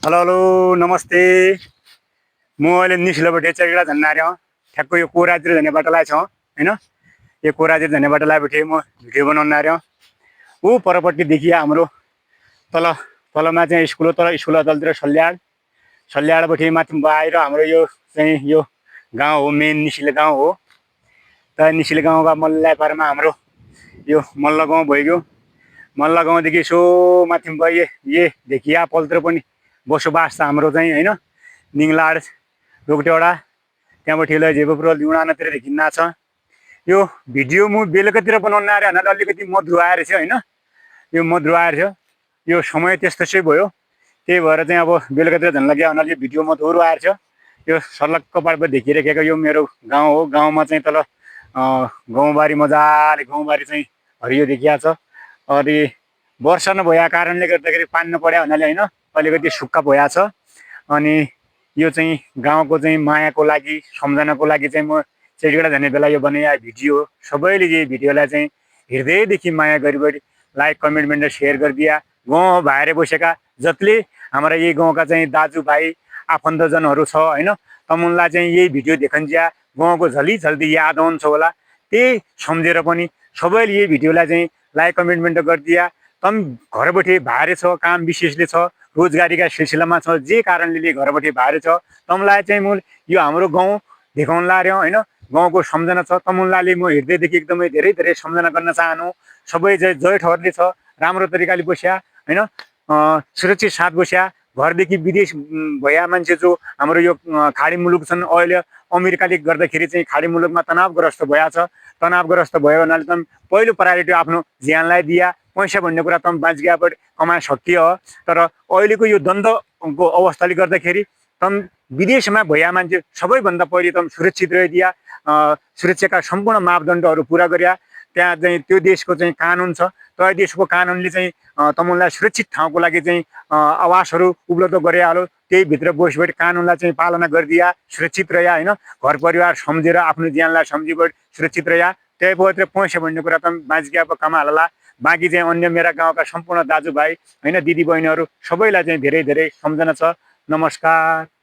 Hello hello नमस्ते। म अहिले निस्लोबाट चेरगडा झन् आएर ठ्याक्क यो कोरातिर झन्ने बाटोलाई छ होइन। यो कोरातिर झन्ने बाटोलाई बैठे म भिडियो बनाउन आएर ऊ परपट्टि देखिया हाम्रो तल तलमा चाहिँ स्कुल हो। तल स्कुल तलतिर सल्याडबाट माथि आएर हाम्रो यो चाहिँ यो गाउँ हो, मेन निसिले गाउँ हो। त निसिले गाउँका मल्ला पारमा हाम्रो यो मल्ल गाउँ भइगयो। मल्ल गाउँदेखि यसो माथि भयो ये देखिया पलतिर पनि बसोबास छ हाम्रो चाहिँ होइन। निङलाड रोकटेवडा त्यहाँबाट यसलाई झेपोपुर लिउडानातिर देखिन्न छ। यो भिडियो म बेलुकातिर बनाउन आएर हुनाले अलिकति मध्रु आएर छ होइन। यो मध्रु आएर छ, यो समय त्यस्तो चाहिँ भयो। त्यही भएर चाहिँ अब बेलुकातिर झन् लाग्यो हुनाले यो भिडियो मधुरो आएर छ। यो सर्लक्क पार्बाट देखिरहेको यो मेरो गाउँ हो। गाउँमा चाहिँ तल गाउँबारी मजाले गाउँबारी चाहिँ हरियो देखिया छ। अनि वर्षा नभएको कारणले गर्दाखेरि पानी नपऱ्यो हुनाले होइन अलिकति सुक्खा भइया छ। अनि यो चाहिँ गाउँको चाहिँ मायाको लागि सम्झनाको लागि चाहिँ म चेरगडा जाने बेला यो बनाए भिडियो हो। सबैले यो भिडियोलाई चाहिँ हृदयदेखि माया गरिबढी लाइक कमेन्ट सेयर गरिदिया। गाउँ बाहिर बसेका जसले हाम्रा यही गाउँका चाहिँ दाजुभाइ आफन्तजनहरू छ होइन, तमुनलाई चाहिँ यही भिडियो देखन्ज्या गाउँको झल्दी याद आउँछ होला। त्यही सम्झेर पनि सबैले यही भिडियोलाई चाहिँ लाइक कमेन्ट गरिदिया। तम घरबैठे बाहिर छ, काम विशेषले छ, रोजगारीका सिलसिलामा छ, जे कारणले घरबाट बाहिर छ, तमलाई चाहिँ म यो हाम्रो गाउँ देखाउन लाग्यो होइन। गाउँको सम्झना छ, तमुनलाई म हृदयदेखि एकदमै धेरै धेरै सम्झना गर्न चाहनु। सबै जय ठहरले छ, राम्रो तरिकाले बस्या होइन, सुरक्षित साथ बस्या। घरदेखि विदेश भएका मान्छे जो हाम्रो यो खाडी मुलुक छन्, अहिले अमेरिकाले गर्दाखेरि चाहिँ खाडी मुलुकमा तनावग्रस्त भएका छ। तनावग्रस्त भयो भन्नाले त पहिलो प्रायोरिटी आफ्नो ज्यानलाई दिया। पैसा भन्ने कुरा त बाँचगियाबाट कमाए सकियो। तर अहिलेको यो द्वन्द्वको अवस्थाले गर्दाखेरि तम विदेशमा भएका मान्छे सबैभन्दा पहिले तम सुरक्षित रहिदिया। सुरक्षाका सम्पूर्ण मापदण्डहरू पुरा गर्या। त्यहाँ चाहिँ त्यो देशको चाहिँ कानुन छ, त्यो देशको कानुनले चाहिँ तमुनलाई सुरक्षित ठाउँको लागि चाहिँ आवासहरू उपलब्ध गराइहाल्यो। त्यही भित्र बसबाट कानुनलाई चाहिँ पालना गरिदिया, सुरक्षित रह्या होइन। घर परिवार सम्झेर आफ्नो ज्यानलाई सम्झिबाट सुरक्षित रह्या। त्यही भएर पैसा भन्ने कुरा त बाँचगिया कमाहाला। बाँकी चाहिँ अन्य मेरा गाउँका सम्पूर्ण दाजुभाइ होइन, दिदी बहिनीहरू सबैलाई चाहिँ धेरै धेरै सम्झना छ। नमस्कार।